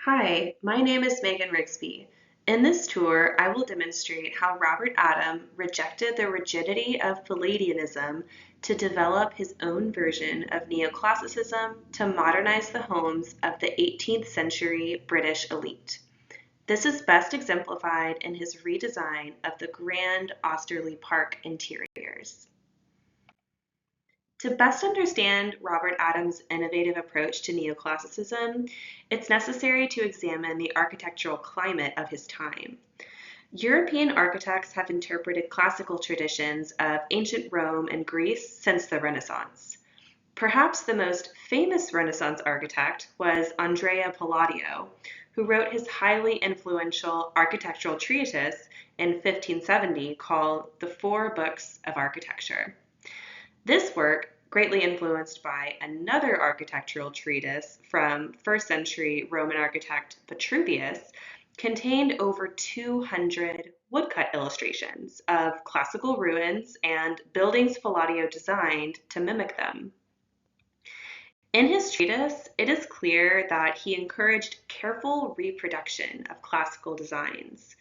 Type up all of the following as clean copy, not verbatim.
Hi, my name is Megan Rigsby. In this tour, I will demonstrate how Robert Adam rejected the rigidity of Palladianism to develop his own version of Neoclassicism to modernize the homes of the 18th century British elite. This is best exemplified in his redesign of the grand Osterley Park interiors. To best understand Robert Adams' innovative approach to neoclassicism, it's necessary to examine the architectural climate of his time. European architects have interpreted classical traditions of ancient Rome and Greece since the Renaissance. Perhaps the most famous Renaissance architect was Andrea Palladio, who wrote his highly influential architectural treatise in 1570 called The Four Books of Architecture. This work, greatly influenced by another architectural treatise from 1st century Roman architect Vitruvius, contained over 200 woodcut illustrations of classical ruins and buildings Palladio designed to mimic them. In his treatise, it is clear that he encouraged careful reproduction of classical designs.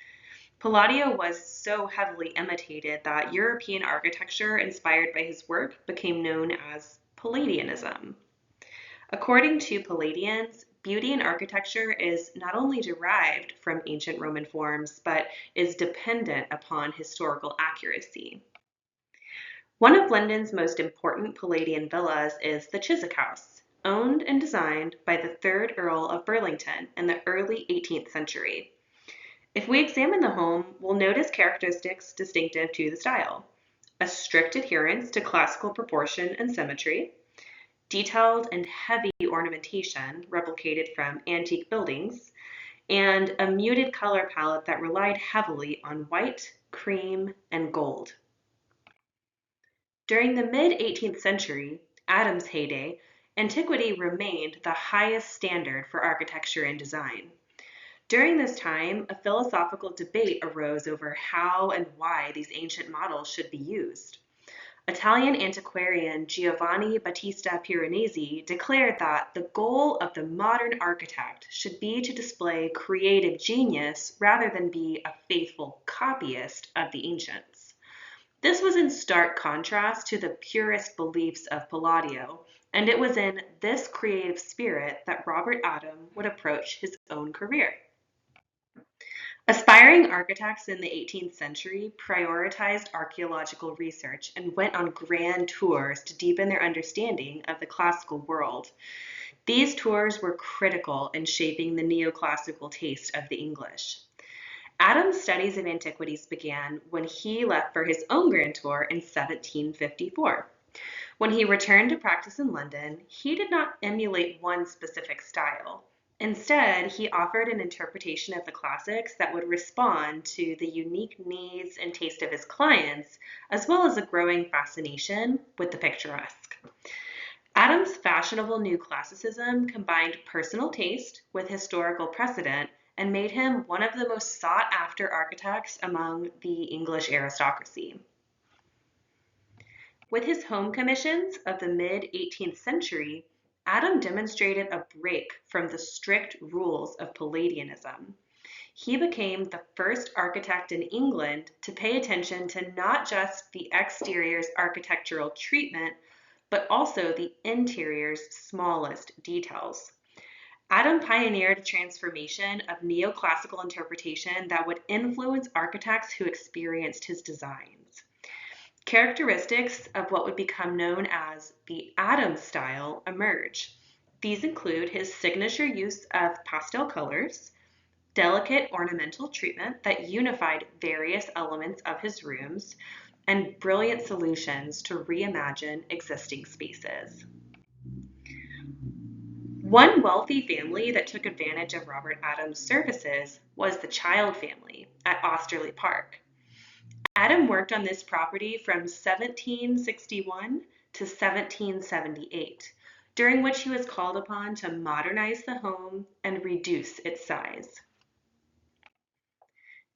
Palladio was so heavily imitated that European architecture inspired by his work became known as Palladianism. According to Palladians, beauty in architecture is not only derived from ancient Roman forms, but is dependent upon historical accuracy. One of London's most important Palladian villas is the Chiswick House, owned and designed by the 3rd Earl of Burlington in the early 18th century. If we examine the home, we'll notice characteristics distinctive to the style: a strict adherence to classical proportion and symmetry, detailed and heavy ornamentation replicated from antique buildings, and a muted color palette that relied heavily on white, cream, and gold. During the mid-18th century, Adams' heyday, antiquity remained the highest standard for architecture and design. During this time, a philosophical debate arose over how and why these ancient models should be used. Italian antiquarian Giovanni Battista Piranesi declared that the goal of the modern architect should be to display creative genius rather than be a faithful copyist of the ancients. This was in stark contrast to the purist beliefs of Palladio, and it was in this creative spirit that Robert Adam would approach his own career. Aspiring architects in the 18th century prioritized archaeological research and went on grand tours to deepen their understanding of the classical world. These tours were critical in shaping the neoclassical taste of the English. Adams' studies of antiquities began when he left for his own grand tour in 1754. When he returned to practice in London, he did not emulate one specific style. Instead, he offered an interpretation of the classics that would respond to the unique needs and taste of his clients, as well as a growing fascination with the picturesque. Adams' fashionable new classicism combined personal taste with historical precedent and made him one of the most sought after architects among the English aristocracy. With his home commissions of the mid-18th century, Adam demonstrated a break from the strict rules of Palladianism. He became the first architect in England to pay attention to not just the exterior's architectural treatment, but also the interior's smallest details. Adam pioneered a transformation of neoclassical interpretation that would influence architects who experienced his designs. Characteristics of what would become known as the Adam style emerge. These include his signature use of pastel colors, delicate ornamental treatment that unified various elements of his rooms, and brilliant solutions to reimagine existing spaces. One wealthy family that took advantage of Robert Adams' services was the Child family at Osterley Park. Adam worked on this property from 1761 to 1778, during which he was called upon to modernize the home and reduce its size.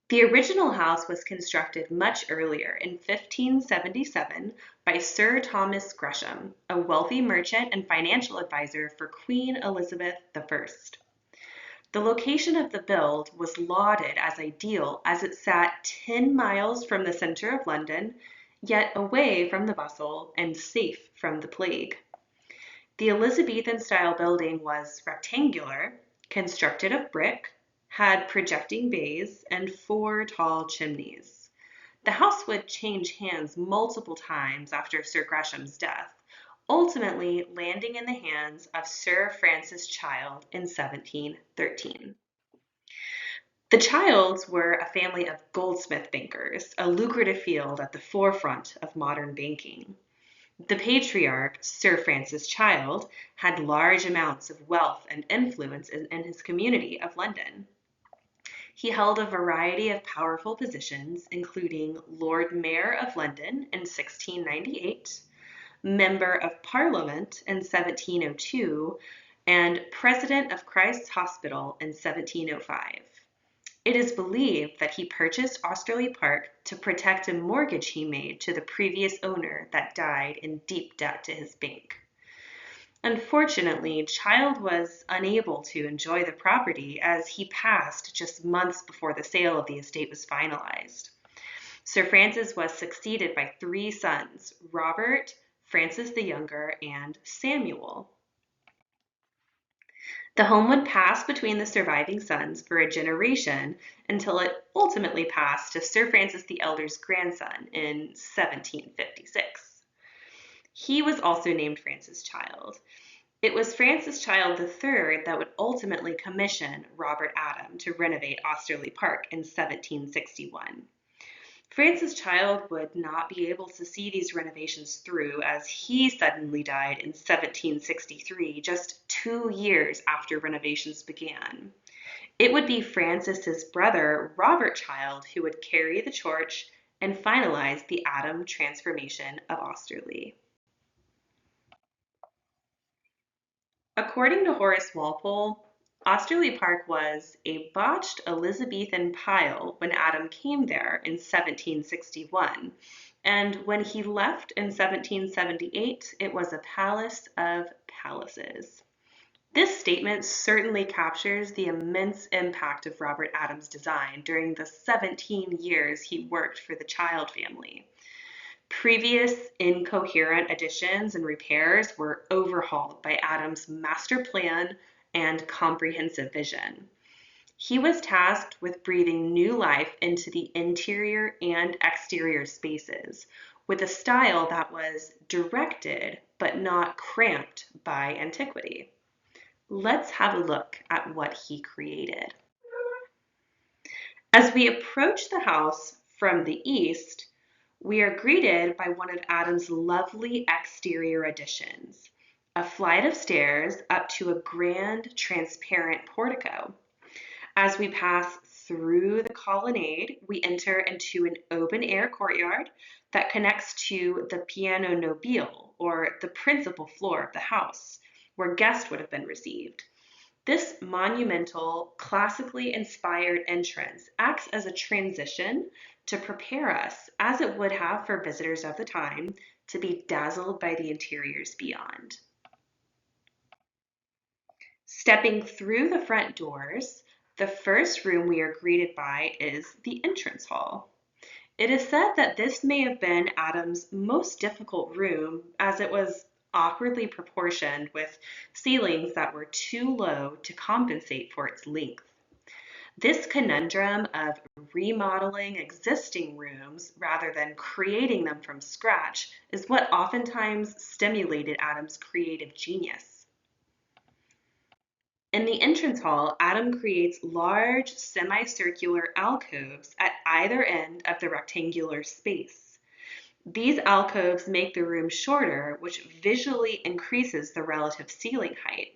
The original house was constructed much earlier in 1577 by Sir Thomas Gresham, a wealthy merchant and financial advisor for Queen Elizabeth I. The location of the build was lauded as ideal as it sat 10 miles from the center of London, yet away from the bustle and safe from the plague. The Elizabethan-style building was rectangular, constructed of brick, had projecting bays, and 4 tall chimneys. The house would change hands multiple times after Sir Gresham's death, ultimately landing in the hands of Sir Francis Child in 1713. The Childs were a family of goldsmith bankers, a lucrative field at the forefront of modern banking. The patriarch, Sir Francis Child, had large amounts of wealth and influence in his community of London. He held a variety of powerful positions, including Lord Mayor of London in 1698, Member of Parliament in 1702, and President of Christ's Hospital in 1705. It is believed that he purchased Osterley Park to protect a mortgage he made to the previous owner that died in deep debt to his bank. Unfortunately, Child was unable to enjoy the property as he passed just months before the sale of the estate was finalized. Sir Francis was succeeded by 3 sons, Robert, Francis the Younger, and Samuel. The home would pass between the surviving sons for a generation until it ultimately passed to Sir Francis the Elder's grandson in 1756. He was also named Francis Child. It was Francis Child III that would ultimately commission Robert Adam to renovate Osterley Park in 1761. Francis Child would not be able to see these renovations through as he suddenly died in 1763, just 2 years after renovations began. It would be Francis's brother, Robert Child, who would carry the torch and finalize the Adam transformation of Osterley. According to Horace Walpole, Osterley Park was a botched Elizabethan pile when Adam came there in 1761, and when he left in 1778, it was a palace of palaces. This statement certainly captures the immense impact of Robert Adams' design during the 17 years he worked for the Child family. Previous incoherent additions and repairs were overhauled by Adams' master plan and comprehensive vision. He was tasked with breathing new life into the interior and exterior spaces with a style that was directed but not cramped by antiquity. Let's have a look at what he created. As we approach the house from the east, we are greeted by one of Adam's lovely exterior additions, a flight of stairs up to a grand transparent portico. As we pass through the colonnade, we enter into an open-air courtyard that connects to the piano nobile, or the principal floor of the house, where guests would have been received. This monumental, classically inspired entrance acts as a transition to prepare us, as it would have for visitors of the time, to be dazzled by the interiors beyond. Stepping through the front doors, the first room we are greeted by is the entrance hall. It is said that this may have been Adam's most difficult room, as it was awkwardly proportioned with ceilings that were too low to compensate for its length. This conundrum of remodeling existing rooms rather than creating them from scratch is what oftentimes stimulated Adam's creative genius. In the entrance hall, Adam creates large semicircular alcoves at either end of the rectangular space. These alcoves make the room shorter, which visually increases the relative ceiling height.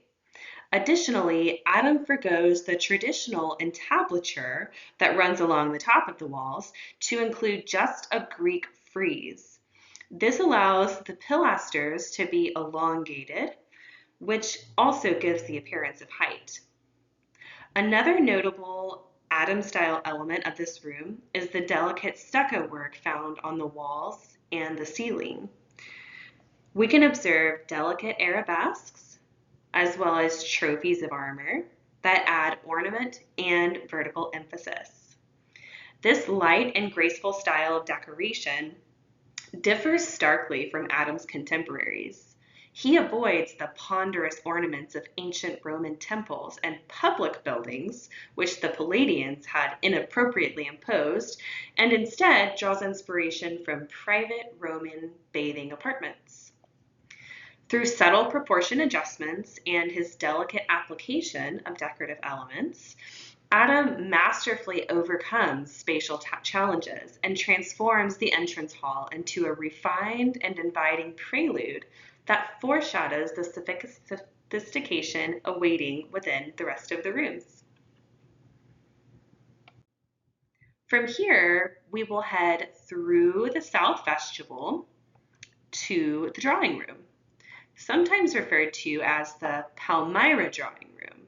Additionally, Adam forgoes the traditional entablature that runs along the top of the walls to include just a Greek frieze. This allows the pilasters to be elongated, which also gives the appearance of height. Another notable Adam-style element of this room is the delicate stucco work found on the walls and the ceiling. We can observe delicate arabesques, as well as trophies of armor, that add ornament and vertical emphasis. This light and graceful style of decoration differs starkly from Adam's contemporaries. He avoids the ponderous ornaments of ancient Roman temples and public buildings, which the Palladians had inappropriately imposed, and instead draws inspiration from private Roman bathing apartments. Through subtle proportion adjustments and his delicate application of decorative elements, Adam masterfully overcomes spatial challenges and transforms the entrance hall into a refined and inviting prelude that foreshadows the sophistication awaiting within the rest of the rooms. From here, we will head through the south vestibule to the drawing room, sometimes referred to as the Palmyra drawing room.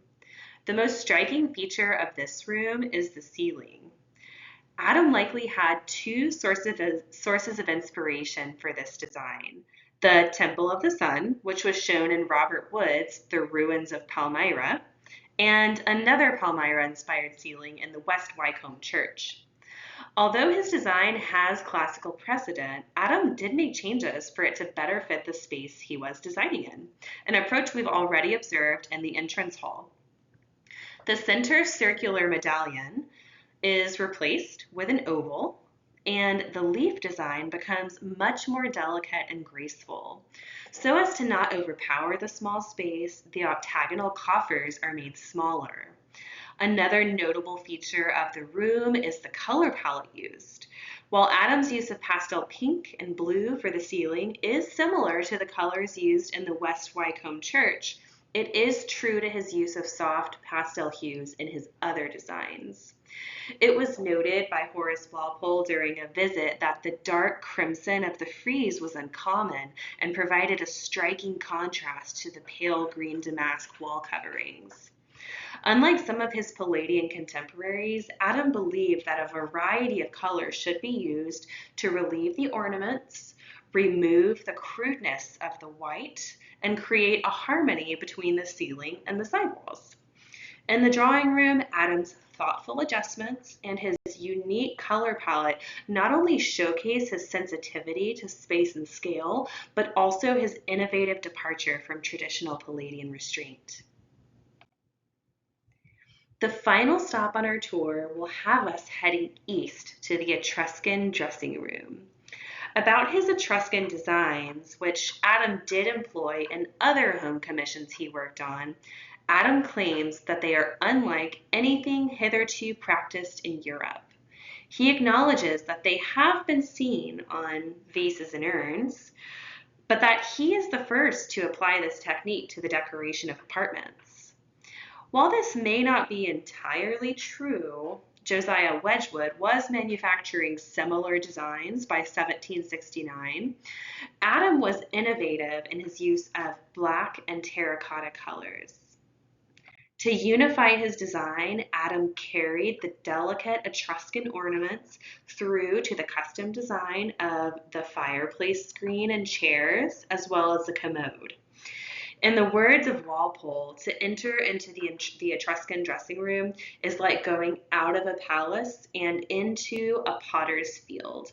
The most striking feature of this room is the ceiling. Adam likely had two sources of inspiration for this design. The Temple of the Sun, which was shown in Robert Wood's The Ruins of Palmyra, and another Palmyra-inspired ceiling in the West Wycombe Church. Although his design has classical precedent, Adam did make changes for it to better fit the space he was designing in, an approach we've already observed in the entrance hall. The center circular medallion is replaced with an oval, and the leaf design becomes much more delicate and graceful. So as to not overpower the small space, the octagonal coffers are made smaller. Another notable feature of the room is the color palette used. While Adam's use of pastel pink and blue for the ceiling is similar to the colors used in the West Wycombe Church, it is true to his use of soft pastel hues in his other designs. It was noted by Horace Walpole during a visit that the dark crimson of the frieze was uncommon and provided a striking contrast to the pale green damask wall coverings. Unlike some of his Palladian contemporaries, Adam believed that a variety of colors should be used to relieve the ornaments, remove the crudeness of the white, and create a harmony between the ceiling and the sidewalls. In the drawing room, Adam's thoughtful adjustments and his unique color palette not only showcase his sensitivity to space and scale, but also his innovative departure from traditional Palladian restraint. The final stop on our tour will have us heading east to the Etruscan dressing room. About his Etruscan designs, which Adam did employ in other home commissions he worked on, Adam claims that they are unlike anything hitherto practiced in Europe. He acknowledges that they have been seen on vases and urns, but that he is the first to apply this technique to the decoration of apartments. While this may not be entirely true, Josiah Wedgwood was manufacturing similar designs by 1769. Adam was innovative in his use of black and terracotta colors. To unify his design, Adam carried the delicate Etruscan ornaments through to the custom design of the fireplace screen and chairs, as well as the commode. In the words of Walpole, to enter into the Etruscan dressing room is like going out of a palace and into a potter's field.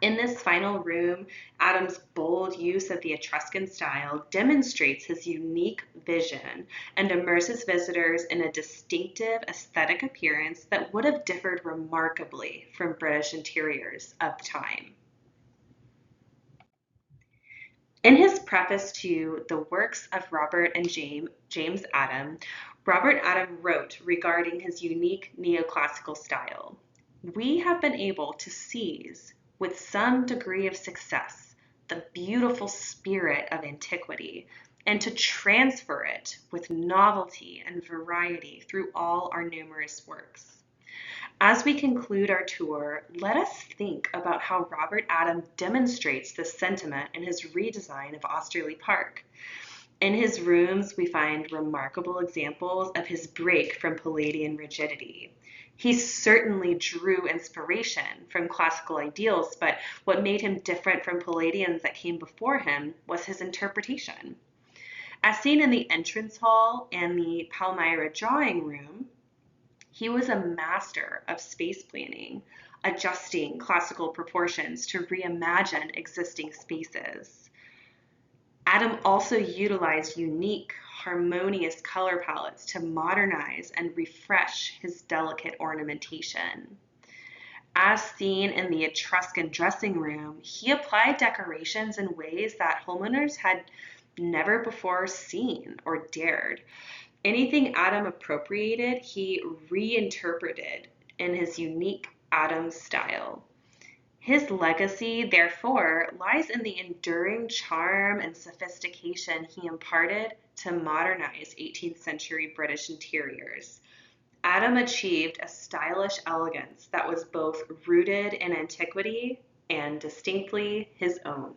In this final room, Adam's bold use of the Etruscan style demonstrates his unique vision and immerses visitors in a distinctive aesthetic appearance that would have differed remarkably from British interiors of the time. In his preface to The Works of Robert and James Adam, Robert Adam wrote regarding his unique neoclassical style, "We have been able to seize, with some degree of success, the beautiful spirit of antiquity, and to transfer it with novelty and variety through all our numerous works. As we conclude our tour, let us think about how Robert Adam demonstrates this sentiment in his redesign of Osterley Park. In his rooms, we find remarkable examples of his break from Palladian rigidity. He certainly drew inspiration from classical ideals, but what made him different from Palladians that came before him was his interpretation. As seen in the entrance hall and the Palmyra drawing room, he was a master of space planning, adjusting classical proportions to reimagine existing spaces. Adam also utilized unique, harmonious color palettes to modernize and refresh his delicate ornamentation. As seen in the Etruscan dressing room, he applied decorations in ways that homeowners had never before seen or dared. Anything Adam appropriated, he reinterpreted in his unique Adam style. His legacy, therefore, lies in the enduring charm and sophistication he imparted to modernize 18th century British interiors. Adam achieved a stylish elegance that was both rooted in antiquity and distinctly his own.